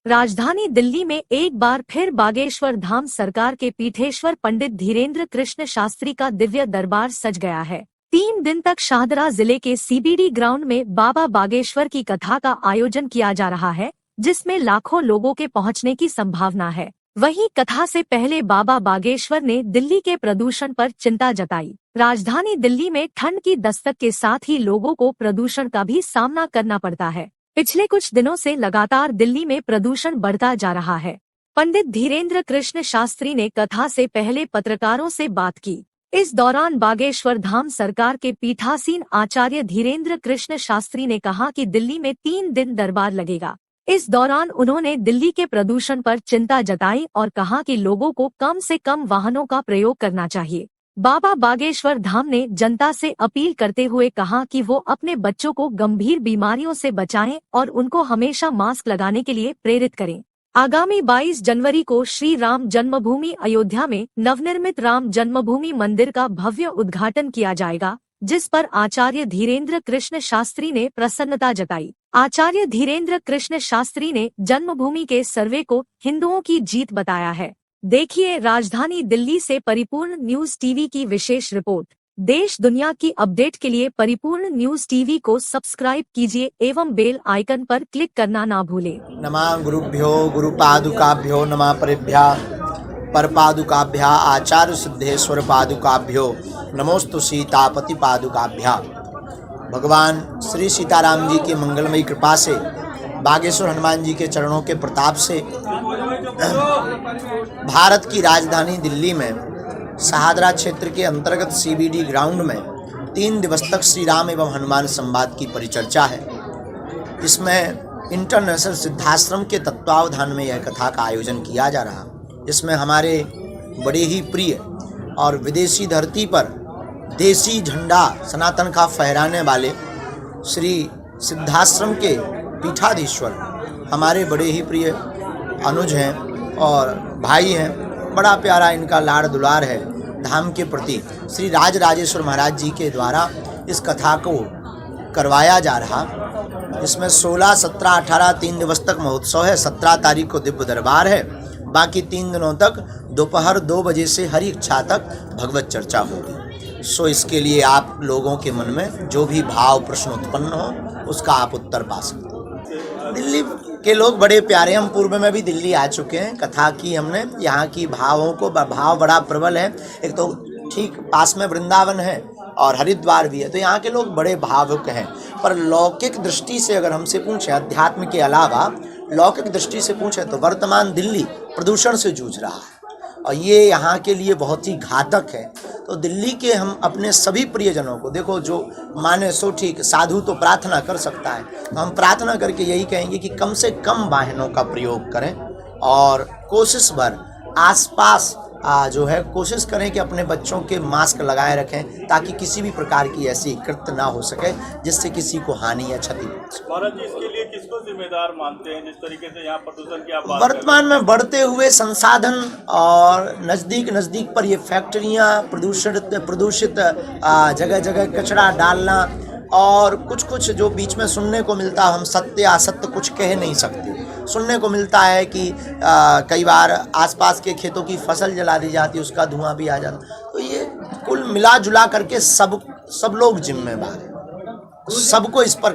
राजधानी दिल्ली में एक बार फिर बागेश्वर धाम सरकार के पीठेश्वर पंडित धीरेन्द्र कृष्ण शास्त्री का दिव्य दरबार सज गया है। 3 दिन तक शाहदरा जिले के सीबीडी ग्राउंड में बाबा बागेश्वर की कथा का आयोजन किया जा रहा है, जिसमें लाखों लोगों के पहुंचने की संभावना है। वहीं कथा से पहले बाबा बागेश्वर ने दिल्ली के प्रदूषण पर चिंता जताई। राजधानी दिल्ली में ठंड की दस्तक के साथ ही लोगों को प्रदूषण का भी सामना करना पड़ता है। पिछले कुछ दिनों से लगातार दिल्ली में प्रदूषण बढ़ता जा रहा है। पंडित धीरेन्द्र कृष्ण शास्त्री ने कथा से पहले पत्रकारों से बात की। इस दौरान बागेश्वर धाम सरकार के पीठासीन आचार्य धीरेन्द्र कृष्ण शास्त्री ने कहा कि दिल्ली में 3 दिन दरबार लगेगा। इस दौरान उन्होंने दिल्ली के प्रदूषण पर चिंता जताई और कहा कि लोगों को कम से कम वाहनों का प्रयोग करना चाहिए। बाबा बागेश्वर धाम ने जनता से अपील करते हुए कहा कि वो अपने बच्चों को गंभीर बीमारियों से बचाएं और उनको हमेशा मास्क लगाने के लिए प्रेरित करें। आगामी 22 जनवरी को श्री राम जन्मभूमि अयोध्या में नवनिर्मित राम जन्मभूमि मंदिर का भव्य उद्घाटन किया जाएगा, जिस पर आचार्य धीरेन्द्र कृष्ण शास्त्री ने प्रसन्नता जताई। आचार्य धीरेन्द्र कृष्ण शास्त्री ने जन्मभूमि के सर्वे को हिंदुओं की जीत बताया है। देखिए राजधानी दिल्ली से परिपूर्ण न्यूज टीवी की विशेष रिपोर्ट। देश दुनिया की अपडेट के लिए परिपूर्ण न्यूज टीवी को सब्सक्राइब कीजिए एवं बेल आइकन पर क्लिक करना ना भूलें। नमः गुरुभ्यो गुरुपादुकाभ्यो नमः परेभ्यः परपादुकाभ्यः आचार्य सिद्धेश्वर पादुकाभ्यो नमोस्तु सीतापति पादुकाभ्यः। भगवान श्री सीताराम जी की मंगलमयी कृपा से, बागेश्वर हनुमान जी के चरणों के प्रताप से भारत की राजधानी दिल्ली में शाहदरा क्षेत्र के अंतर्गत सीबीडी ग्राउंड में 3 दिवस तक श्री राम एवं हनुमान संवाद की परिचर्चा है। इसमें इंटरनेशनल सिद्धाश्रम के तत्वावधान में यह कथा का आयोजन किया जा रहा। इसमें हमारे बड़े ही प्रिय और विदेशी धरती पर देसी झंडा सनातन का फहराने वाले श्री सिद्धाश्रम के पीठाधीश्वर हमारे बड़े ही प्रिय अनुज हैं और भाई हैं। बड़ा प्यारा इनका लाड़ दुलार है धाम के प्रति। श्री राजराजेश्वर महाराज जी के द्वारा इस कथा को करवाया जा रहा। इसमें 16, 17, 18 3 दिवस तक महोत्सव है। 17 तारीख को दिव्य दरबार है। बाकी 3 दिनों तक दोपहर 2 बजे से हरि इच्छा तक भगवत चर्चा होगी। सो इसके लिए आप लोगों के मन में जो भी भाव प्रश्न उत्पन्न हो उसका आप उत्तर पा सकते हैं। दिल्ली के लोग बड़े प्यारे, हम पूर्व में भी दिल्ली आ चुके हैं। कथा की हमने, यहाँ की भावों को भाव बड़ा प्रबल है। एक तो ठीक पास में वृंदावन है और हरिद्वार भी है, तो यहाँ के लोग बड़े भावुक हैं। पर लौकिक दृष्टि से अगर हमसे पूछें, अध्यात्म के अलावा लौकिक दृष्टि से पूछें तो वर्तमान दिल्ली प्रदूषण से जूझ रहा है और ये यहाँ के लिए बहुत ही घातक है। तो दिल्ली के हम अपने सभी प्रियजनों को, देखो जो माने सो ठीक, साधु तो प्रार्थना कर सकता है, तो हम प्रार्थना करके यही कहेंगे कि कम से कम वाहनों का प्रयोग करें और कोशिश भर आसपास जो है कोशिश करें कि अपने बच्चों के मास्क लगाए रखें ताकि किसी भी प्रकार की ऐसी कृत्य ना हो सके जिससे किसी को हानि या क्षति हो। महाराज जी, इसके लिए किसको जिम्मेदार मानते हैं जिस तरीके से यहाँ प्रदूषण की आप बात वर्तमान में बढ़ते हुए संसाधन और नज़दीक पर ये फैक्ट्रियाँ, प्रदूषित जगह जगह कचरा डालना और कुछ जो बीच में सुनने को मिलता, हम सत्य असत्य कुछ कह नहीं सकते। सुनने को मिलता है कि कई बार आसपास के खेतों की फसल जला दी जाती, उसका धुआं भी आ जाता। तो ये कुल मिला जुला करके सब लोग जिम्मेदार हैं, सबको इस पर